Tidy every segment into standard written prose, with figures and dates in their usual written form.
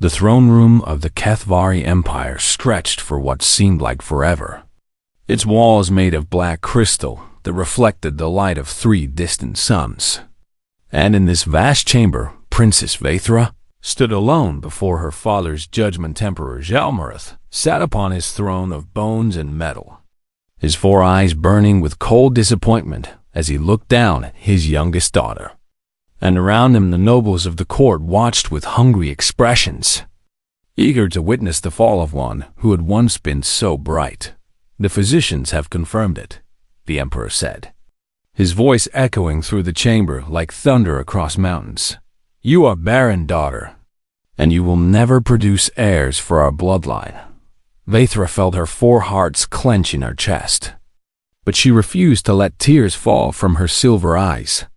The throne room of the HFY Empire stretched for what seemed like forever. Its walls made of black crystal that reflected the light of 3 distant suns. And in this vast chamber, Princess Vaethra stood alone before her father's judgment Emperor Jalmareth sat upon his throne of bones and metal, his 4 eyes burning with cold disappointment as he looked down at his youngest daughter. And around him the nobles of the court watched with hungry expressions, eager to witness the fall of one who had once been so bright. "The physicians have confirmed it," the emperor said, his voice echoing through the chamber like thunder across mountains. "You are barren, daughter, and you will never produce heirs for our bloodline." Vaethra felt her 4 hearts clench in her chest, but she refused to let tears fall from her silver eyes.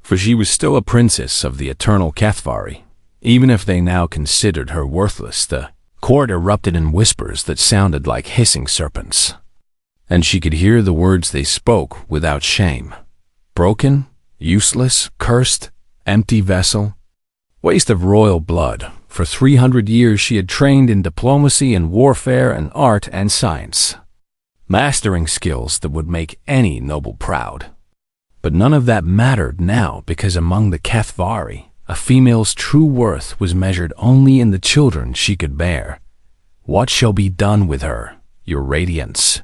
For she was still a princess of the eternal HFY, even if they now considered her worthless. The court erupted in whispers that sounded like hissing serpents, and she could hear the words they spoke without shame. Broken, useless, cursed, empty vessel, waste of royal blood. For 300 years she had trained in diplomacy and warfare and art and science, mastering skills that would make any noble proud. But none of that mattered now, because among the HFY, a female's true worth was measured only in the children she could bear. "What shall be done with her, your radiance?"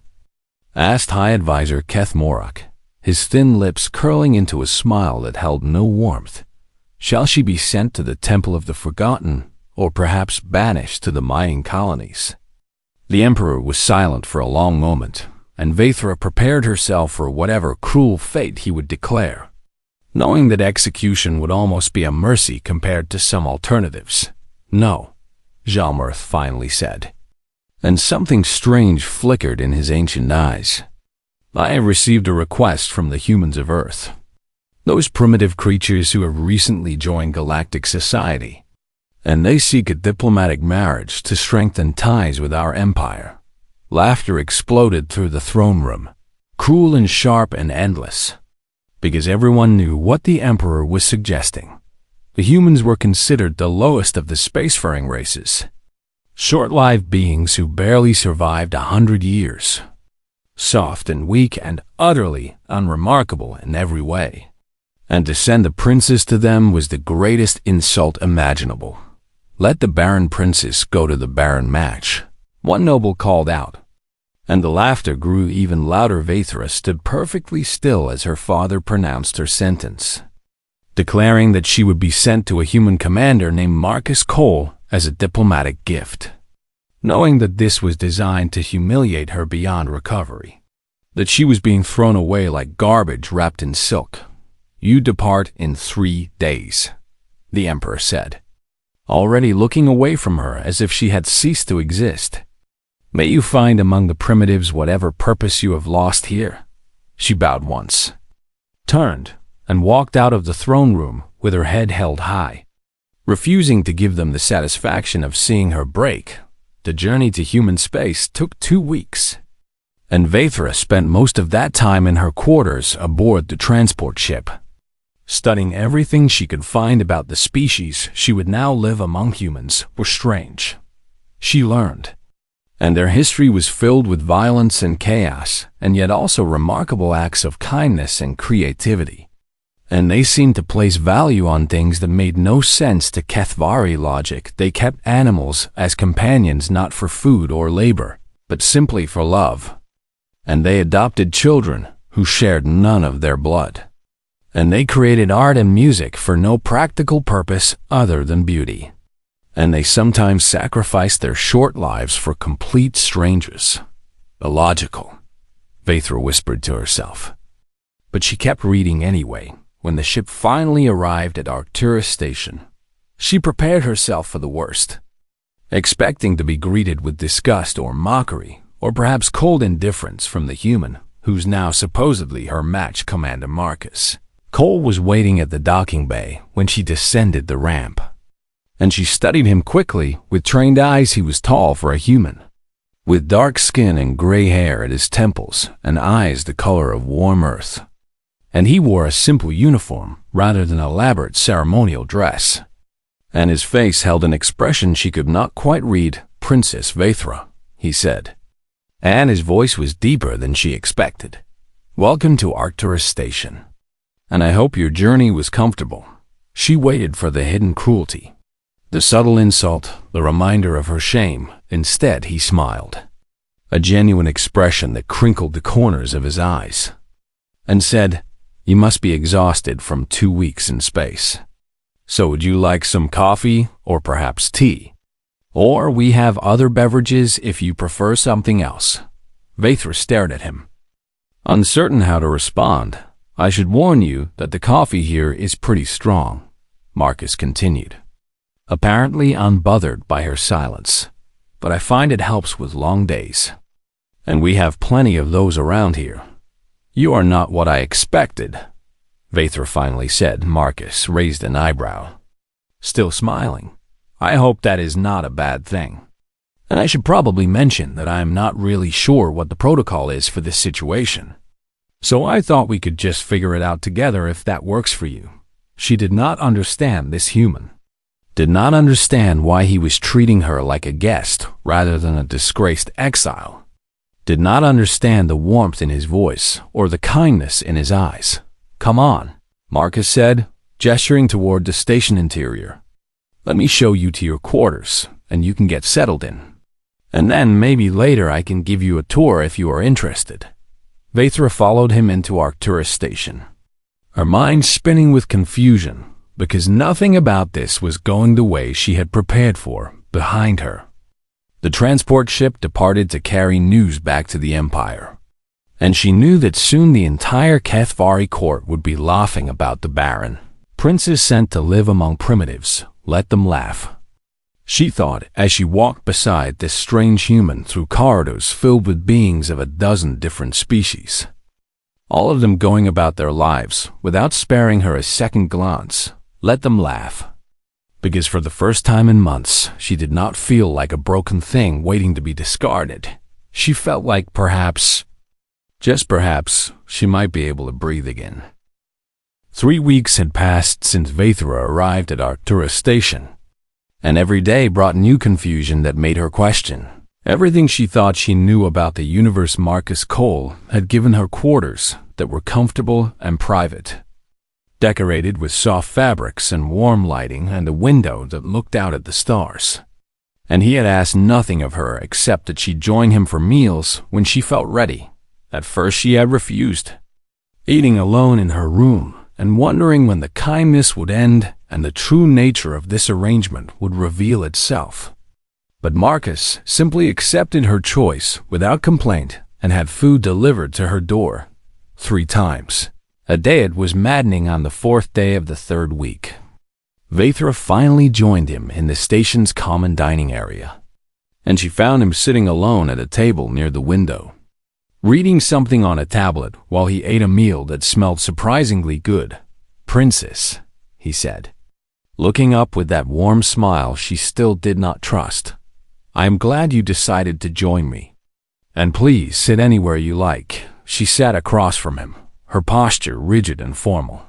asked High Advisor Keth Morok, his thin lips curling into a smile that held no warmth. "Shall she be sent to the Temple of the Forgotten, or perhaps banished to the mining colonies?" The emperor was silent for a long moment, and Vaethra prepared herself for whatever cruel fate he would declare, knowing that execution would almost be a mercy compared to some alternatives. "No," Jalmareth finally said, and something strange flickered in his ancient eyes. "I have received a request from the humans of Earth, those primitive creatures who have recently joined galactic society, and they seek a diplomatic marriage to strengthen ties with our empire." Laughter exploded through the throne room, cruel and sharp and endless, because everyone knew what the emperor was suggesting. The humans were considered the lowest of the spacefaring races, short-lived beings who barely survived 100 years, soft and weak and utterly unremarkable in every way. And to send a princess to them was the greatest insult imaginable. "Let the Barren princess go to the Barren match," one noble called out, and the laughter grew even louder. Vaethra stood perfectly still as her father pronounced her sentence, declaring that she would be sent to a human commander named Marcus Cole as a diplomatic gift, knowing that this was designed to humiliate her beyond recovery, that she was being thrown away like garbage wrapped in silk. "You depart in 3 days," the emperor said, already looking away from her as if she had ceased to exist. "May you find among the primitives whatever purpose you have lost here." She bowed once, turned, and walked out of the throne room with her head held high, refusing to give them the satisfaction of seeing her break. The journey to human space took 2 weeks, and Vaethra spent most of that time in her quarters aboard the transport ship, studying everything she could find about the species she would now live among. Humans were strange, she learned, and their history was filled with violence and chaos, and yet also remarkable acts of kindness and creativity. And they seemed to place value on things that made no sense to HFY logic. They kept animals as companions not for food or labor, but simply for love. And they adopted children who shared none of their blood. And they created art and music for no practical purpose other than beauty. And they sometimes sacrificed their short lives for complete strangers. Illogical, Vaethra whispered to herself. But she kept reading anyway. When the ship finally arrived at Arcturus Station, she prepared herself for the worst, expecting to be greeted with disgust or mockery, or perhaps cold indifference from the human who's now supposedly her match, Commander Marcus. Cole was waiting at the docking bay when she descended the ramp, and she studied him quickly. With trained eyes, he was tall for a human, with dark skin and gray hair at his temples and eyes the color of warm earth. And he wore a simple uniform rather than elaborate ceremonial dress. and his face held an expression she could not quite read. "Princess Vaithra," he said, and his voice was deeper than she expected. "Welcome to Arcturus Station, and I hope your journey was comfortable." She waited for the hidden cruelty, the subtle insult, the reminder of her shame. Instead, he smiled, a genuine expression that crinkled the corners of his eyes, and said, "You must be exhausted from 2 weeks in space. So would you like some coffee or perhaps tea? Or we have other beverages if you prefer something else." Vaithra stared at him, uncertain how to respond. "I should warn you that the coffee here is pretty strong," Marcus continued, apparently unbothered by her silence. "But I find it helps with long days. And we have plenty of those around here." "You are not what I expected," Vaithra finally said. Marcus raised an eyebrow, still smiling. "I hope that is not a bad thing. And I should probably mention that I am not really sure what the protocol is for this situation. So I thought we could just figure it out together if that works for you." She did not understand this human, did not understand why he was treating her like a guest rather than a disgraced exile, did not understand the warmth in his voice or the kindness in his eyes. "Come on," Marcus said, gesturing toward the station interior. "Let me show you to your quarters, and you can get settled in. And then maybe later I can give you a tour if you are interested." Vaithra followed him into Arcturus Station, her mind spinning with confusion, because nothing about this was going the way she had prepared for. Behind her, the transport ship departed to carry news back to the Empire, and she knew that soon the entire HFY court would be laughing about the Barren princess sent to live among primitives. Let them laugh, she thought as she walked beside this strange human through corridors filled with beings of a dozen different species, all of them going about their lives without sparing her a second glance. Let them laugh. Because for the first time in months, she did not feel like a broken thing waiting to be discarded. She felt like perhaps, just perhaps, she might be able to breathe again. 3 weeks had passed since Vaithra arrived at Arcturus Station, and every day brought new confusion that made her question everything she thought she knew about the universe. Marcus Cole had given her quarters that were comfortable and private, decorated with soft fabrics and warm lighting and a window that looked out at the stars. And he had asked nothing of her except that she join him for meals when she felt ready. At first she had refused, eating alone in her room and wondering when the kindness would end and the true nature of this arrangement would reveal itself. But Marcus simply accepted her choice without complaint and had food delivered to her door 3 times a day. It was maddening. On the 4th day of the 3rd week, Vaithra finally joined him in the station's common dining area, and she found him sitting alone at a table near the window, reading something on a tablet while he ate a meal that smelled surprisingly good. "Princess," he said, looking up with that warm smile she still did not trust, "I am glad you decided to join me. And please sit anywhere you like." She sat across from him, her posture rigid and formal,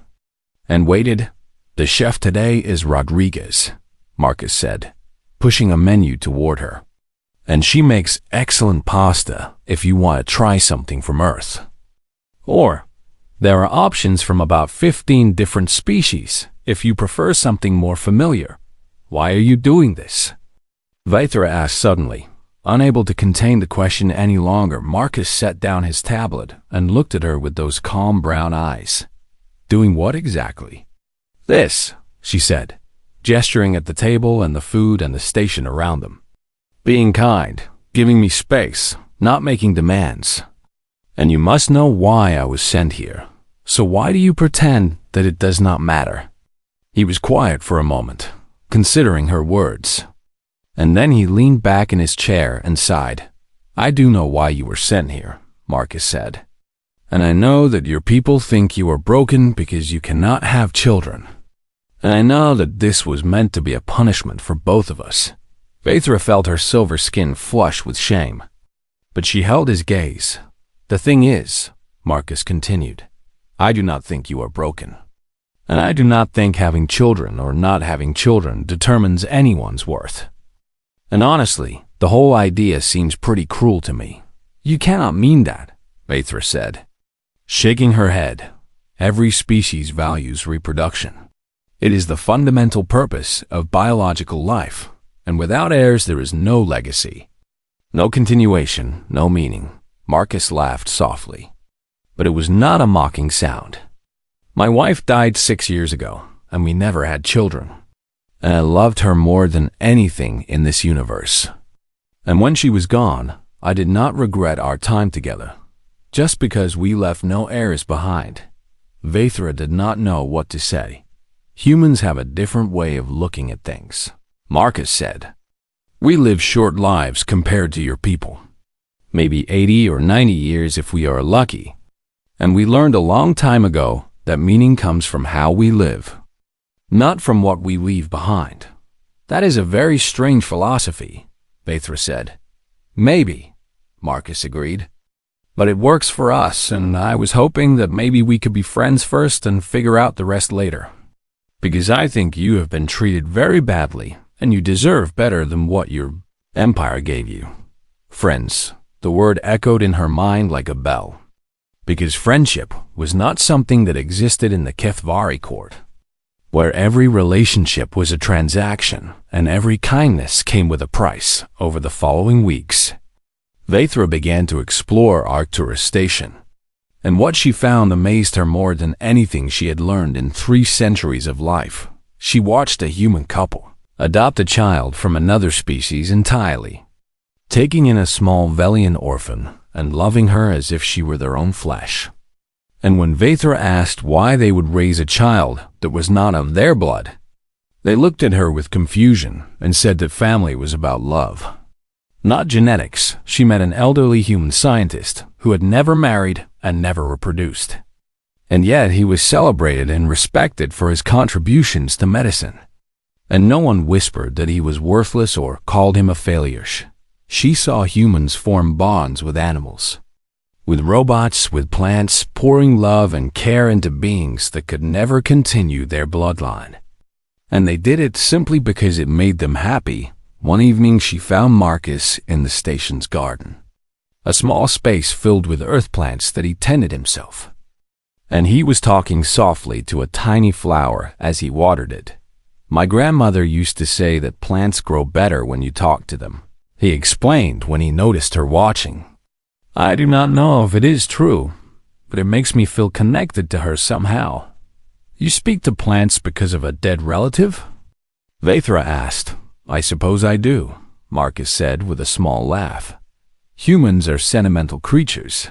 and waited. "The chef today is Rodriguez," Marcus said, pushing a menu toward her. "And she makes excellent pasta if you want to try something from Earth. Or there are options from about 15 different species if you prefer something more familiar." "Why are you doing this?" Vaithra asked suddenly, unable to contain the question any longer. Marcus set down his tablet and looked at her with those calm brown eyes. "Doing what exactly?" "This," she said, gesturing at the table and the food and the station around them. "Being kind, giving me space, not making demands. And you must know why I was sent here. So why do you pretend that it does not matter?" He was quiet for a moment, considering her words. And then he leaned back in his chair and sighed. "I do know why you were sent here," Marcus said. "And I know that your people think you are broken because you cannot have children. And I know that this was meant to be a punishment for both of us." Vaithra felt her silver skin flush with shame, but she held his gaze. "The thing is," Marcus continued, "I do not think you are broken. And I do not think having children or not having children determines anyone's worth. And honestly, the whole idea seems pretty cruel to me. You cannot mean that, Vathra said, shaking her head. Every species values reproduction. It is the fundamental purpose of biological life, and without heirs there is no legacy. No continuation, no meaning. Marcus laughed softly, but it was not a mocking sound. My wife died 6 years ago, and we never had children. And I loved her more than anything in this universe. And when she was gone, I did not regret our time together, just because we left no heirs behind. Vathra did not know what to say. Humans have a different way of looking at things, Marcus said. We live short lives compared to your people. Maybe 80 or 90 years if we are lucky. And we learned a long time ago that meaning comes from how we live, not from what we leave behind. That is a very strange philosophy, Vathra said. Maybe, Marcus agreed. But it works for us, and I was hoping that maybe we could be friends first and figure out the rest later. Because I think you have been treated very badly, and you deserve better than what your empire gave you. Friends, the word echoed in her mind like a bell. Because friendship was not something that existed in the HFY court, where every relationship was a transaction and every kindness came with a price. Over the following weeks, Vathra began to explore Arcturus Station, and what she found amazed her more than anything she had learned in 3 centuries of life. She watched a human couple adopt a child from another species entirely, taking in a small Velian orphan and loving her as if she were their own flesh. And when Vathra asked why they would raise a child that was not of their blood, they looked at her with confusion and said that family was about love, not genetics. She met an elderly human scientist who had never married and never reproduced. And yet he was celebrated and respected for his contributions to medicine. And no one whispered that he was worthless or called him a failure. She saw humans form bonds with animals, with robots, with plants, pouring love and care into beings that could never continue their bloodline. And they did it simply because it made them happy. One evening she found Marcus in the station's garden, a small space filled with earth plants that he tended himself. And he was talking softly to a tiny flower as he watered it. My grandmother used to say that plants grow better when you talk to them, he explained when he noticed her watching. I do not know if it is true, but it makes me feel connected to her somehow. You speak to plants because of a dead relative? Vathra asked. I suppose I do, Marcus said with a small laugh. Humans are sentimental creatures,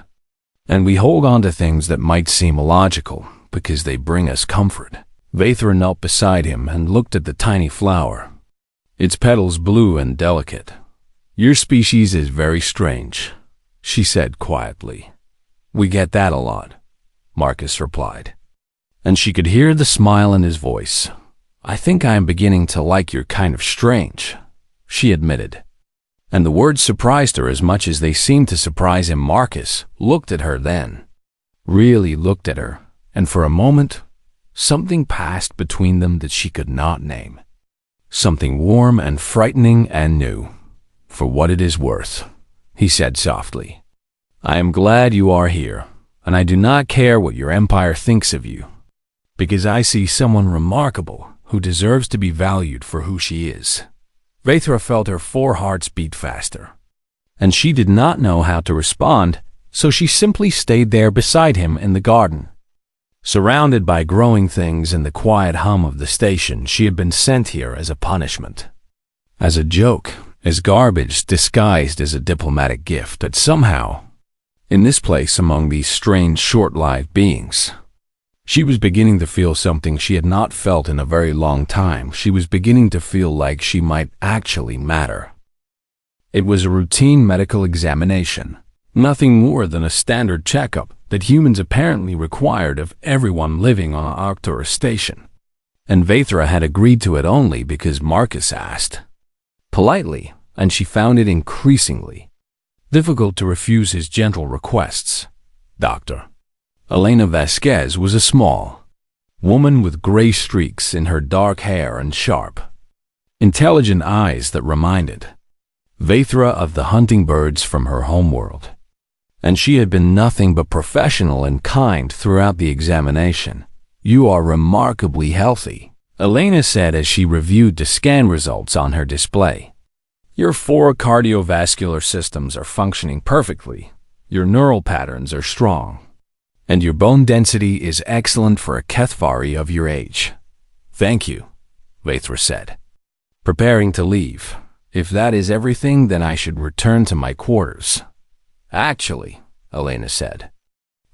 and we hold on to things that might seem illogical because they bring us comfort. Vathra knelt beside him and looked at the tiny flower, its petals blue and delicate. Your species is very strange, she said quietly. We get that a lot, Marcus replied. And she could hear the smile in his voice. I think I am beginning to like your kind of strange, she admitted. And the words surprised her as much as they seemed to surprise him. Marcus looked at her then, really looked at her, and for a moment, something passed between them that she could not name. Something warm and frightening and new. For what it is worth, he said softly. I am glad you are here, and I do not care what your empire thinks of you, because I see someone remarkable who deserves to be valued for who she is. Vathra felt her 4 hearts beat faster, and she did not know how to respond, so she simply stayed there beside him in the garden. Surrounded by growing things and the quiet hum of the station, she had been sent here as a punishment, as a joke, as garbage disguised as a diplomatic gift. That somehow, in this place among these strange short-lived beings, she was beginning to feel something she had not felt in a very long time. She was beginning to feel like she might actually matter. It was a routine medical examination, nothing more than a standard checkup that humans apparently required of everyone living on Arcturus Station. And Vathra had agreed to it only because Marcus asked, politely, and she found it increasingly difficult to refuse his gentle requests. Dr. Elena Vasquez was a small, woman with gray streaks in her dark hair and sharp, intelligent eyes that reminded Vathra of the hunting birds from her homeworld. And she had been nothing but professional and kind throughout the examination. "You are remarkably healthy," Elena said as she reviewed the scan results on her display. "Your 4 cardiovascular systems are functioning perfectly, your neural patterns are strong, and your bone density is excellent for a Kethvari of your age." "Thank you," Vathra said, preparing to leave. "If that is everything, then I should return to my quarters." "Actually," Elena said,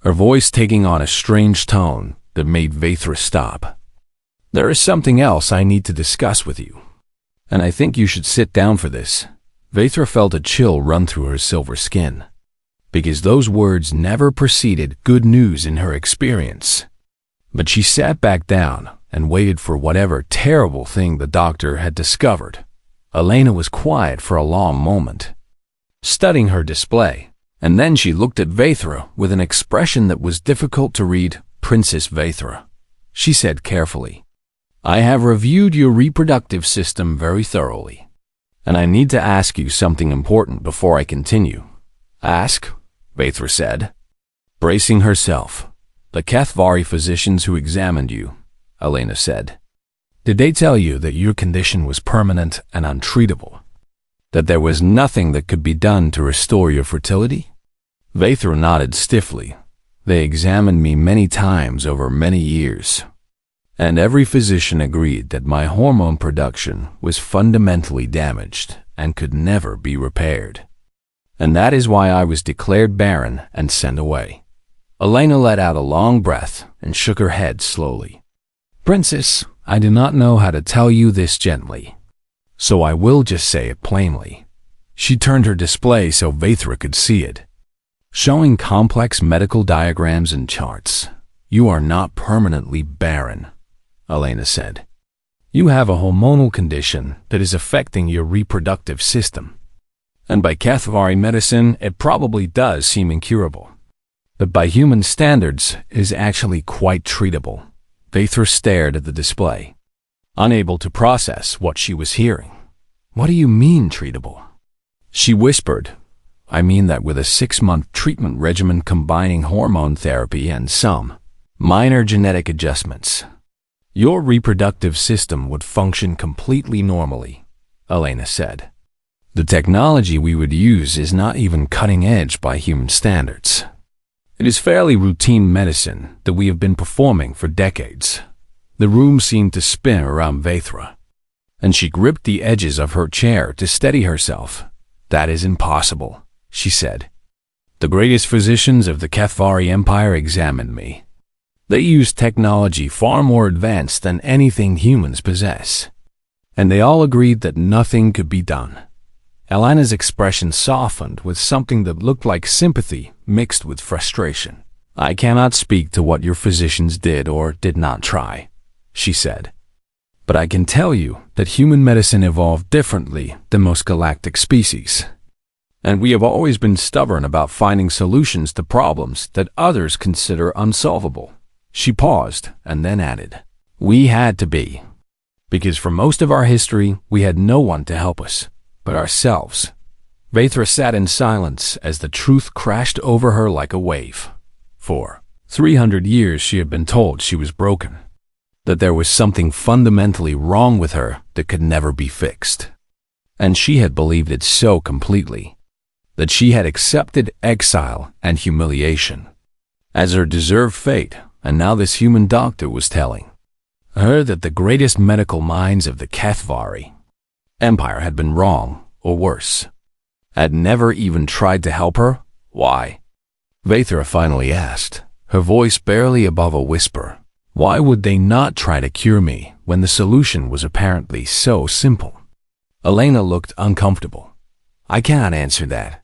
her voice taking on a strange tone that made Vathra stop, "there is something else I need to discuss with you, and I think you should sit down for this." Vathra felt a chill run through her silver skin, because those words never preceded good news in her experience. But she sat back down and waited for whatever terrible thing the doctor had discovered. Elena was quiet for a long moment, studying her display, and then she looked at Vathra with an expression that was difficult to read. "Princess Vathra," she said carefully, "I have reviewed your reproductive system very thoroughly, and I need to ask you something important before I continue." "Ask," Vathra said, bracing herself. "The Kethvari physicians who examined you," Elena said, "did they tell you that your condition was permanent and untreatable? That there was nothing that could be done to restore your fertility?" Vathra nodded stiffly. "They examined me many times over many years, and every physician agreed that my hormone production was fundamentally damaged and could never be repaired. And that is why I was declared barren and sent away." Elena let out a long breath and shook her head slowly. "Princess, I do not know how to tell you this gently, so I will just say it plainly." She turned her display so Vathra could see it, showing complex medical diagrams and charts. "You are not permanently barren," Elena said. "You have a hormonal condition that is affecting your reproductive system. And by Kethvari medicine, it probably does seem incurable. But by human standards, it is actually quite treatable." Vathra stared at the display, unable to process what she was hearing. "What do you mean, treatable?" She whispered, "I mean that with a 6-month treatment regimen combining hormone therapy and some minor genetic adjustments, your reproductive system would function completely normally," Elena said. "The technology we would use is not even cutting edge by human standards. It is fairly routine medicine that we have been performing for decades." The room seemed to spin around Vathra, and she gripped the edges of her chair to steady herself. "That is impossible," she said. "The greatest physicians of the Kethvari Empire examined me. They used technology far more advanced than anything humans possess, and they all agreed that nothing could be done." Elena's expression softened with something that looked like sympathy mixed with frustration. "I cannot speak to what your physicians did or did not try," she said. "But I can tell you that human medicine evolved differently than most galactic species. And we have always been stubborn about finding solutions to problems that others consider unsolvable." She paused and then added, "We had to be. Because for most of our history, we had no one to help us but ourselves." Vathra sat in silence as the truth crashed over her like a wave. For 300 years she had been told she was broken, that there was something fundamentally wrong with her that could never be fixed. And she had believed it so completely that she had accepted exile and humiliation as her deserved fate, and now this human doctor was telling her that the greatest medical minds of the Kethvari Empire had been wrong, or worse, had never even tried to help her. "Why?" Vathra finally asked, her voice barely above a whisper. "Why would they not try to cure me when the solution was apparently so simple?" Elena looked uncomfortable. "I cannot answer that,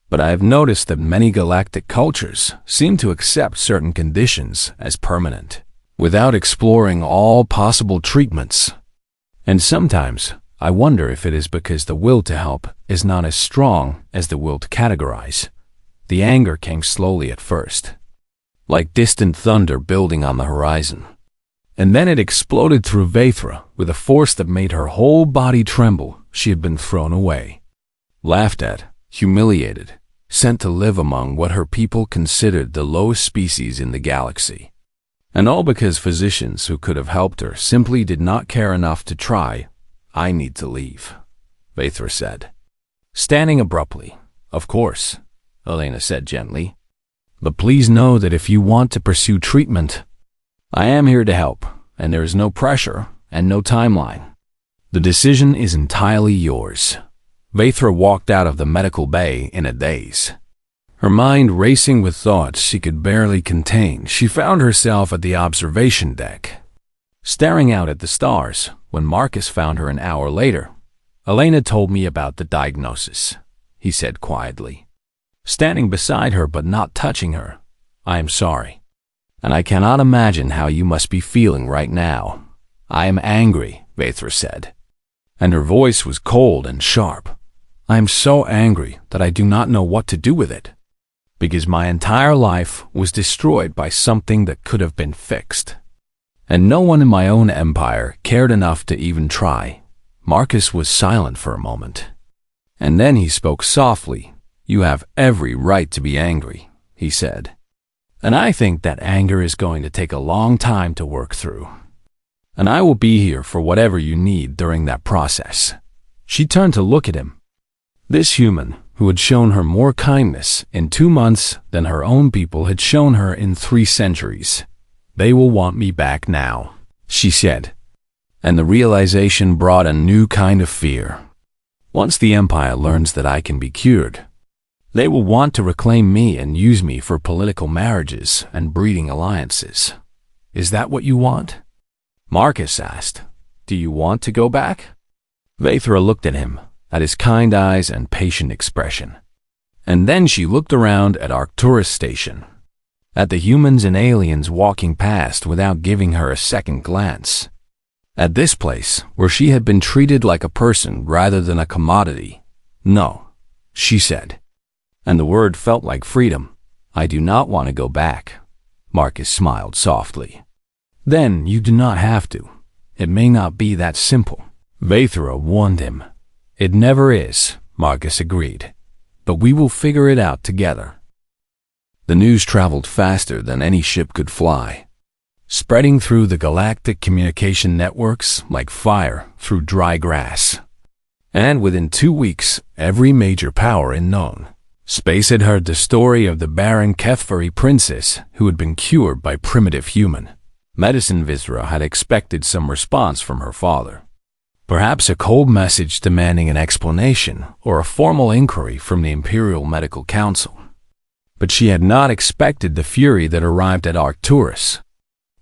but I have noticed that many galactic cultures seem to accept certain conditions as permanent, without exploring all possible treatments. And sometimes I wonder if it is because the will to help is not as strong as the will to categorize." The anger came slowly at first, like distant thunder building on the horizon. And then it exploded through Vathra with a force that made her whole body tremble. She had been thrown away, laughed at, humiliated, sent to live among what her people considered the lowest species in the galaxy. And all because physicians who could have helped her simply did not care enough to try. "I need to leave," Vathra said, standing abruptly. "Of course," Elena said gently. "But please know that if you want to pursue treatment, I am here to help, and there is no pressure and no timeline. The decision is entirely yours." Vathra walked out of the medical bay in a daze. Her mind racing with thoughts she could barely contain. She found herself at the observation deck, staring out at the stars, when Marcus found her an hour later. "Elena told me about the diagnosis," he said quietly, standing beside her but not touching her. "I am sorry, and I cannot imagine how you must be feeling right now." "I am angry," Vathra said, and her voice was cold and sharp. "I am so angry that I do not know what to do with it, because my entire life was destroyed by something that could have been fixed. And no one in my own empire cared enough to even try." Marcus was silent for a moment, and then he spoke softly. "You have every right to be angry," he said. "And I think that anger is going to take a long time to work through. And I will be here for whatever you need during that process." She turned to look at him. This human, who had shown her more kindness in 2 months than her own people had shown her in 3 centuries. "They will want me back now," she said. And the realization brought a new kind of fear. "Once the Empire learns that I can be cured, they will want to reclaim me and use me for political marriages and breeding alliances. Is that what you want?" Marcus asked. "Do you want to go back?" Vathra looked at him, at his kind eyes and patient expression. And then she looked around at Arcturus Station, at the humans and aliens walking past without giving her a second glance. At this place, where she had been treated like a person rather than a commodity. "No," she said, and the word felt like freedom. "I do not want to go back." Marcus smiled softly. "Then you do not have to. It may not be that simple," Vathra warned him. "It never is," Marcus agreed. "But we will figure it out together." The news traveled faster than any ship could fly, spreading through the galactic communication networks like fire through dry grass. And within 2 weeks, every major power in known space had heard the story of the Barren Kethvari princess who had been cured by primitive human medicine. Vathra had expected some response from her father. Perhaps a cold message demanding an explanation or a formal inquiry from the Imperial Medical Council. But she had not expected the fury that arrived at Arcturus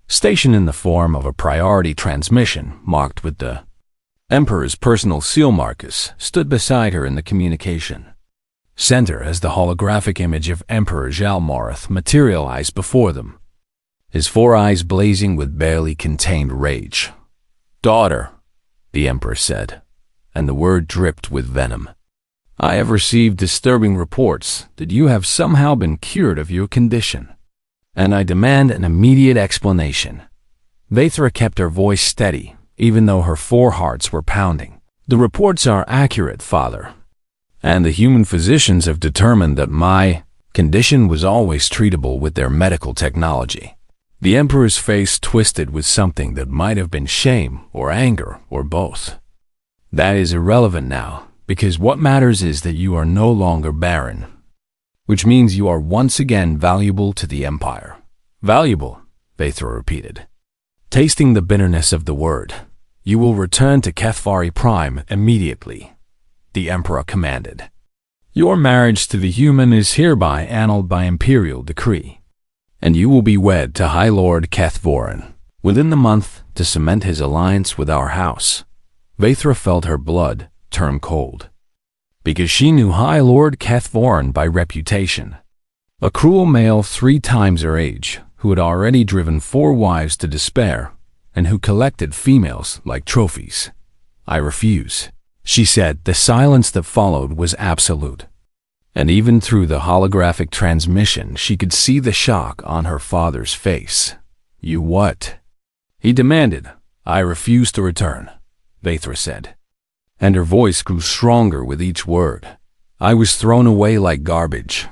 Station in the form of a priority transmission marked with the Emperor's personal seal. Marcus stood beside her in the communication center as the holographic image of Emperor Jalmarath materialized before them, his 4 eyes blazing with barely contained rage. "Daughter," the Emperor said, and the word dripped with venom, "I have received disturbing reports that you have somehow been cured of your condition, and I demand an immediate explanation." Vathra kept her voice steady, even though her 4 hearts were pounding. "The reports are accurate, Father, and the human physicians have determined that my condition was always treatable with their medical technology." The Emperor's face twisted with something that might have been shame or anger or both. "That is irrelevant now, because what matters is that you are no longer barren, which means you are once again valuable to the Empire." "Valuable," Vathra repeated, tasting the bitterness of the word. "You will return to Kethvari Prime immediately," the Emperor commanded. "Your marriage to the human is hereby annulled by imperial decree, and you will be wed to High Lord Kethvorin within the month to cement his alliance with our house." Vathra felt her blood turn cold, because she knew High Lord Kethvorin by reputation. A cruel male 3 times her age, who had already driven 4 wives to despair, and who collected females like trophies. "I refuse," she said. The silence that followed was absolute. And even through the holographic transmission, she could see the shock on her father's face. "You what?" he demanded. I refuse to return, Vathra said, and her voice grew stronger with each word. I was thrown away like garbage,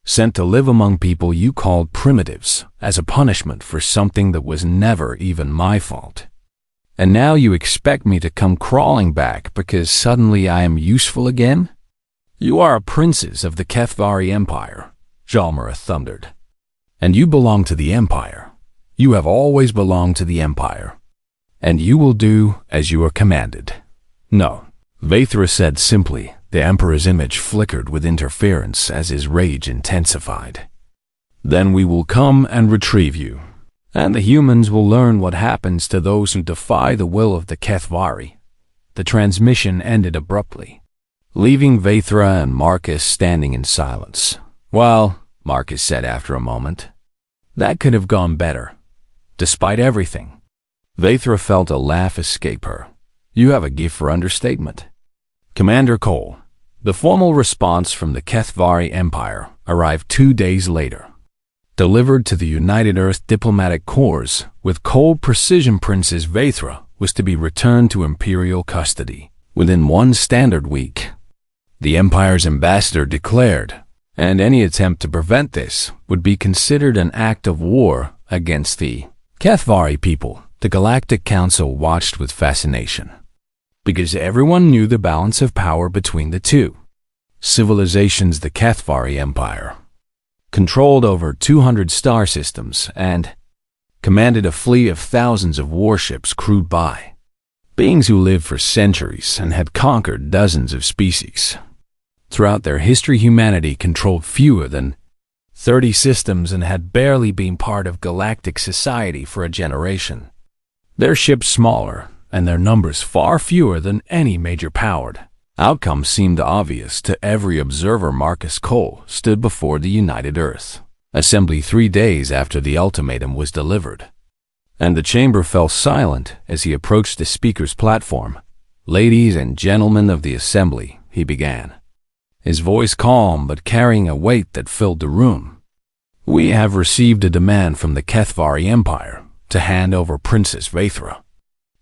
sent to live among people you called primitives as a punishment for something that was never even my fault. And now you expect me to come crawling back because suddenly I am useful again? You are a princess of the Kethvari Empire, Jalmara thundered. And you belong to the Empire. You have always belonged to the Empire. And you will do as you are commanded. No, Vathra said simply. The Emperor's image flickered with interference as his rage intensified. Then we will come and retrieve you, and the humans will learn what happens to those who defy the will of the Kethvari. The transmission ended abruptly, leaving Vathra and Marcus standing in silence. Well, Marcus said after a moment, that could have gone better, despite everything. Vathra felt a laugh escape her. You have a gift for understatement. Commander Cole. The formal response from the Kethvari Empire arrived 2 days later, delivered to the United Earth Diplomatic Corps with cold precision. Princess Vathra was to be returned to Imperial custody within 1 standard week. The Empire's ambassador declared, and any attempt to prevent this would be considered an act of war against the Kethvari people. The Galactic Council watched with fascination, because everyone knew the balance of power between the two civilizations. The Kethvari Empire controlled over 200 star systems and commanded a fleet of thousands of warships crewed by beings who lived for centuries and had conquered dozens of species. Throughout their history, humanity controlled fewer than 30 systems and had barely been part of galactic society for a generation. Their ships smaller, and their numbers far fewer than any major-powered. Outcomes seemed obvious to every observer. Marcus Cole stood before the United Earth Assembly 3 days after the ultimatum was delivered, and the chamber fell silent as he approached the speaker's platform. Ladies and gentlemen of the Assembly, he began, his voice calm but carrying a weight that filled the room. We have received a demand from the Kethvari Empire to hand over Princess Vathra,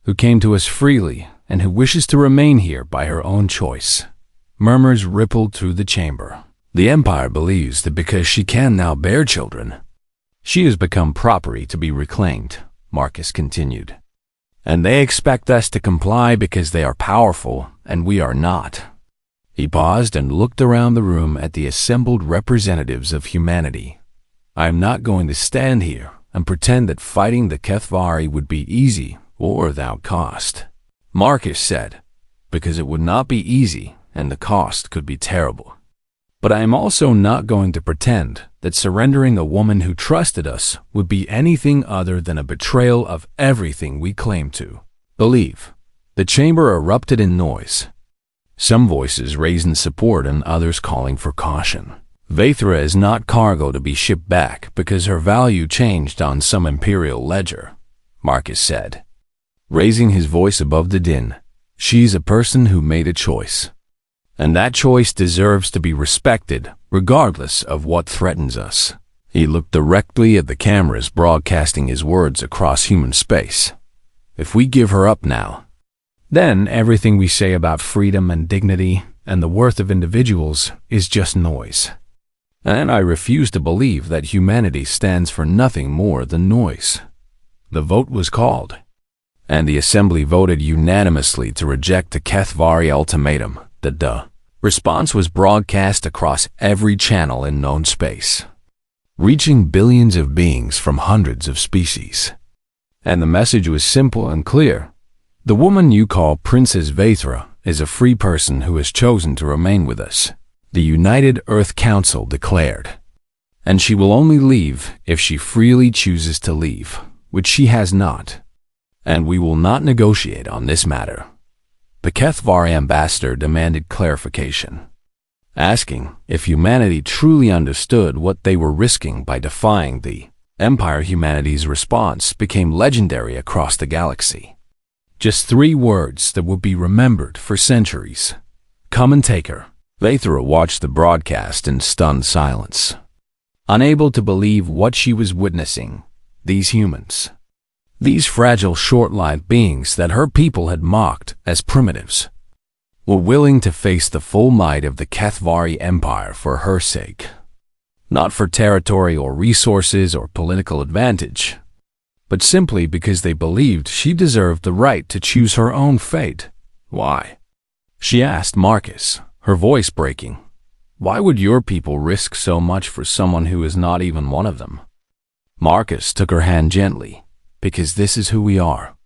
who came to us freely and who wishes to remain here by her own choice. Murmurs rippled through the chamber. The Empire believes that because she can now bear children, she has become property to be reclaimed, Marcus continued. And they expect us to comply because they are powerful and we are not. He paused and looked around the room at the assembled representatives of humanity. I am not going to stand here and pretend that fighting the Kethvari would be easy or without cost, Marcus said, because it would not be easy and the cost could be terrible. But I am also not going to pretend that surrendering a woman who trusted us would be anything other than a betrayal of everything we claim to believe. The chamber erupted in noise, some voices raised in support and others calling for caution. Vathra is not cargo to be shipped back because her value changed on some imperial ledger, Marcus said, raising his voice above the din. She's a person who made a choice, and that choice deserves to be respected regardless of what threatens us. He looked directly at the cameras broadcasting his words across human space. If we give her up now, then everything we say about freedom and dignity and the worth of individuals is just noise. And I refuse to believe that humanity stands for nothing more than noise. The vote was called, and the Assembly voted unanimously to reject the Kethvari ultimatum. The response was broadcast across every channel in known space, reaching billions of beings from hundreds of species. And the message was simple and clear. The woman you call Princess Vathra is a free person who has chosen to remain with us, the United Earth Council declared. And she will only leave if she freely chooses to leave, which she has not. And we will not negotiate on this matter. The Kethvari ambassador demanded clarification, asking if humanity truly understood what they were risking by defying the Empire. Humanity's response became legendary across the galaxy. Just 3 words that would be remembered for centuries. Come and take her. Vathra watched the broadcast in stunned silence, unable to believe what she was witnessing. These humans, These fragile, short-lived beings that her people had mocked as primitives were willing to face the full might of the Kathvari Empire for her sake. Not for territory or resources or political advantage, but simply because they believed she deserved the right to choose her own fate. Why? She asked Marcus, her voice breaking. Why would your people risk so much for someone who is not even one of them? Marcus took her hand gently. Because this is who we are.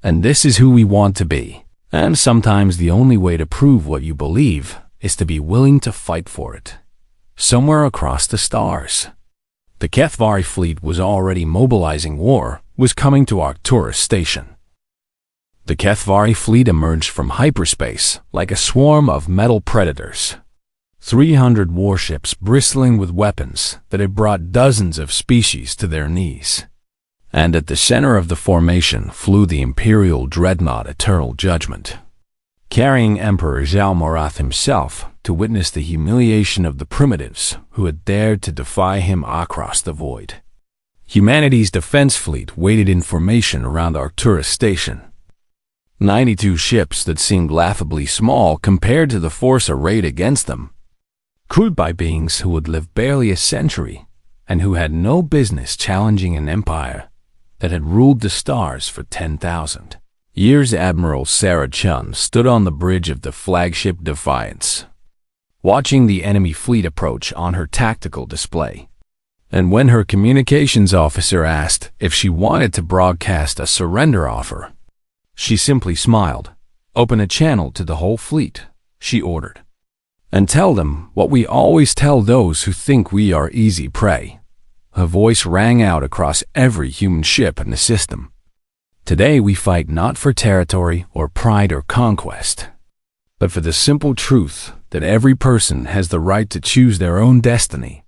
And this is who we want to be. And sometimes the only way to prove what you believe is to be willing to fight for it. Somewhere across the stars. The Kathvari fleet was already mobilizing war, was coming to Arcturus Station. The Kathvari fleet emerged from hyperspace like a swarm of metal predators. 300 warships bristling with weapons that had brought dozens of species to their knees. And at the center of the formation flew the Imperial Dreadnought Eternal Judgment, carrying Emperor Zalmorath himself to witness the humiliation of the primitives who had dared to defy him across the void. Humanity's defense fleet waited in formation around Arcturus Station. 92 ships that seemed laughably small compared to the force arrayed against them, crewed by beings who would live barely a century and who had no business challenging an empire that had ruled the stars for 10,000 years. Admiral Sarah Chun stood on the bridge of the flagship Defiance, watching the enemy fleet approach on her tactical display. And when her communications officer asked if she wanted to broadcast a surrender offer, she simply smiled. Open a channel to the whole fleet, she ordered. And tell them what we always tell those who think we are easy prey. Her voice rang out across every human ship in the system. Today we fight not for territory or pride or conquest, but for the simple truth that every person has the right to choose their own destiny.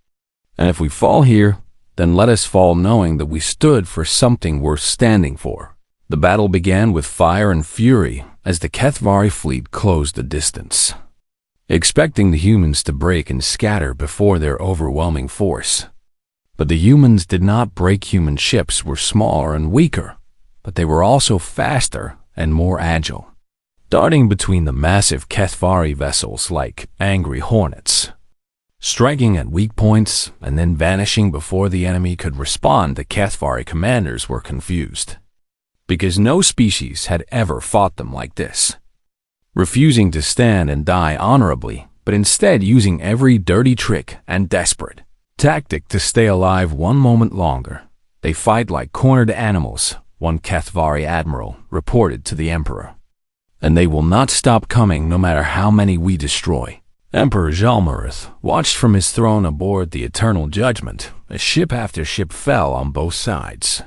And if we fall here, then let us fall knowing that we stood for something worth standing for. The battle began with fire and fury as the Kathvari fleet closed the distance, expecting the humans to break and scatter before their overwhelming force. But the humans did not break. Human ships were smaller and weaker, but they were also faster and more agile, darting between the massive Kathvari vessels like angry hornets, striking at weak points and then vanishing before the enemy could respond. The Kathvari commanders were confused, because no species had ever fought them like this, refusing to stand and die honorably, but instead using every dirty trick and desperate tactic to stay alive one moment longer. They fight like cornered animals, one Kathvari admiral reported to the Emperor. And they will not stop coming no matter how many we destroy. Emperor Zalmorath watched from his throne aboard the Eternal Judgment as ship after ship fell on both sides.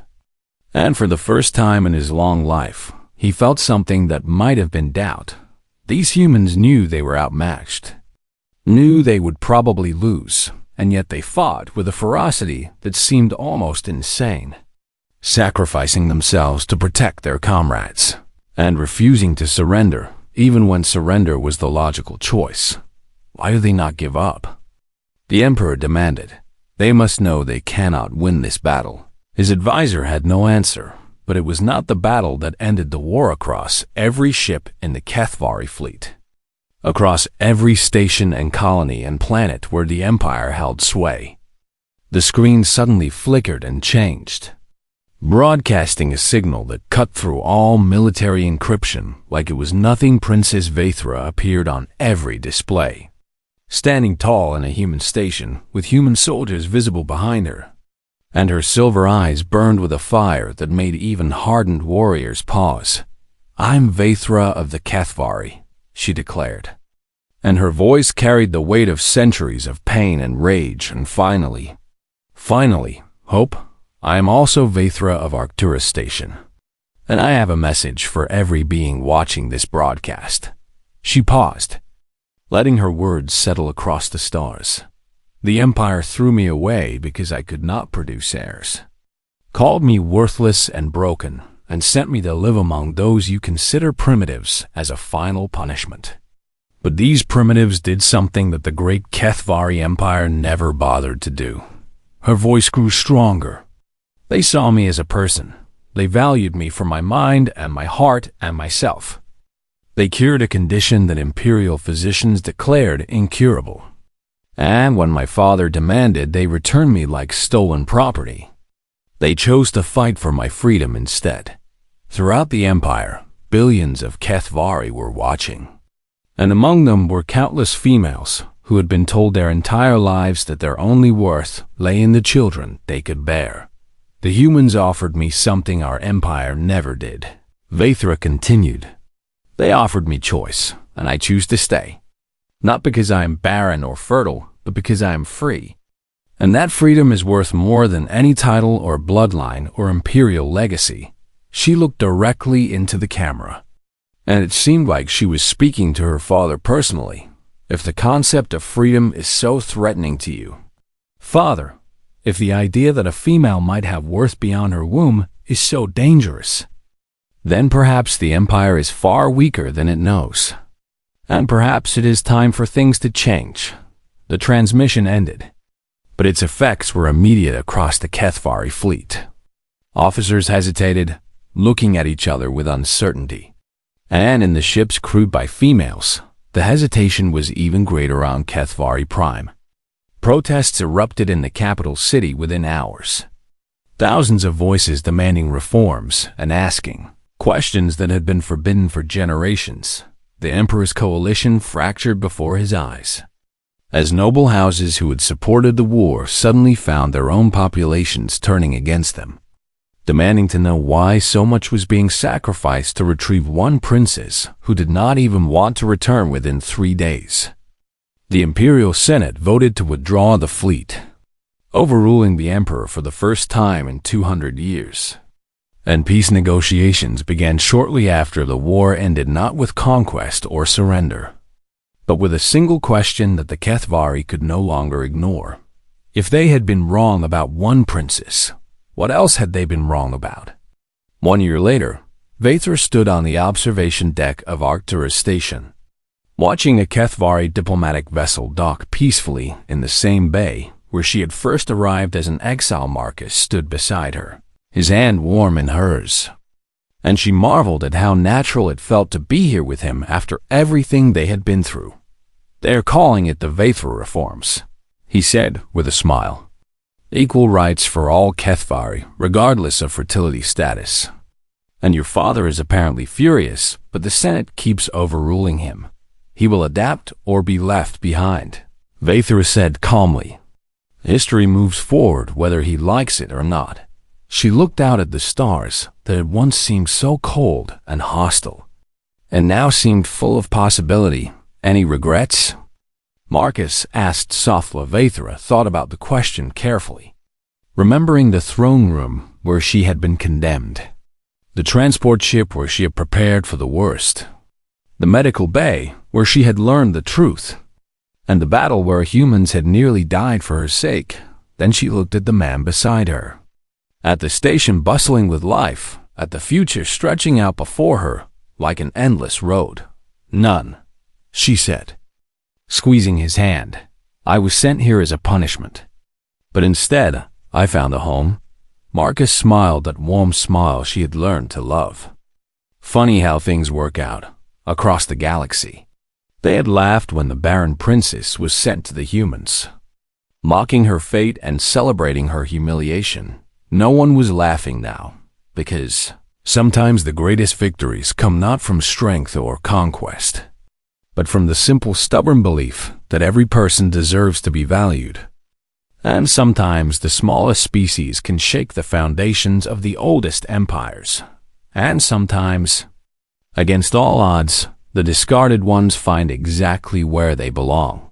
And for the first time in his long life, he felt something that might have been doubt. These humans knew they were outmatched, knew they would probably lose, and yet they fought with a ferocity that seemed almost insane, sacrificing themselves to protect their comrades, and refusing to surrender, even when surrender was the logical choice. Why do they not give up? The Emperor demanded. They must know they cannot win this battle. His advisor had no answer, but it was not the battle that ended the war across every ship in the Kathvari fleet, across every station and colony and planet where the Empire held sway. The screen suddenly flickered and changed, broadcasting a signal that cut through all military encryption like it was nothing. Princess Vaithra appeared on every display, standing tall in a human station with human soldiers visible behind her, and her silver eyes burned with a fire that made even hardened warriors pause. "I'm Vaithra of the Kathvari," she declared, and her voice carried the weight of centuries of pain and rage. And finally, hope, I am also Vaithra of Arcturus Station, and I have a message for every being watching this broadcast. She paused, letting her words settle across the stars. The Empire threw me away because I could not produce heirs, called me worthless and broken, and sent me to live among those you consider primitives as a final punishment. But these primitives did something that the great Kathvari Empire never bothered to do. Her voice grew stronger. They saw me as a person, They valued me for my mind and my heart and myself. They cured a condition that imperial physicians declared incurable. And when my father demanded they return me like stolen property, they chose to fight for my freedom instead. Throughout the Empire, billions of Kethvari were watching. And among them were countless females who had been told their entire lives that their only worth lay in the children they could bear. The humans offered me something our empire never did. Vathra continued. They offered me choice, and I choose to stay. Not because I am barren or fertile, but because I am free. And that freedom is worth more than any title or bloodline or imperial legacy. She looked directly into the camera, and it seemed like she was speaking to her father personally. If the concept of freedom is so threatening to you, Father, if the idea that a female might have worth beyond her womb is so dangerous, then perhaps the Empire is far weaker than it knows. And perhaps it is time for things to change. The transmission ended, but its effects were immediate across the Kethvari fleet. Officers hesitated, looking at each other with uncertainty. And in the ships crewed by females, the hesitation was even greater on Kethvari Prime. Protests erupted in the capital city within hours. Thousands of voices demanding reforms and asking questions that had been forbidden for generations. The Emperor's coalition fractured before his eyes, as noble houses who had supported the war suddenly found their own populations turning against them, demanding to know why so much was being sacrificed to retrieve one princess who did not even want to return within 3 days. The Imperial Senate voted to withdraw the fleet, overruling the Emperor for the first time in 200 years. And peace negotiations began shortly after the war ended, not with conquest or surrender, but with a single question that the Kethvari could no longer ignore. If they had been wrong about one princess, what else had they been wrong about? 1 year later, Vathra stood on the observation deck of Arcturus Station, watching a Kethvari diplomatic vessel dock peacefully in the same bay where she had first arrived as an exile. Marcus stood beside her, his hand warm in hers, and she marveled at how natural it felt to be here with him after everything they had been through. "They're calling it the Vathra reforms," he said with a smile. "Equal rights for all Kethvari, regardless of fertility status. And your father is apparently furious, but the Senate keeps overruling him. He will adapt or be left behind," Vathra said calmly. "History moves forward whether he likes it or not." She looked out at the stars that had once seemed so cold and hostile, and now seemed full of possibility. "Any regrets?" Marcus asked softly. Vathra thought about the question carefully, remembering the throne room where she had been condemned, the transport ship where she had prepared for the worst, the medical bay where she had learned the truth, and the battle where humans had nearly died for her sake. Then she looked at the man beside her, at the station bustling with life, at the future stretching out before her like an endless road. "None," she said, squeezing his hand. "I was sent here as a punishment, but instead I found a home." Marcus smiled that warm smile she had learned to love. Funny how things work out across the galaxy. They had laughed when the Barren princess was sent to the humans, mocking her fate and celebrating her humiliation. No one was laughing now, because sometimes the greatest victories come not from strength or conquest, but from the simple stubborn belief that every person deserves to be valued. And sometimes the smallest species can shake the foundations of the oldest empires. And sometimes, against all odds, the discarded ones find exactly where they belong.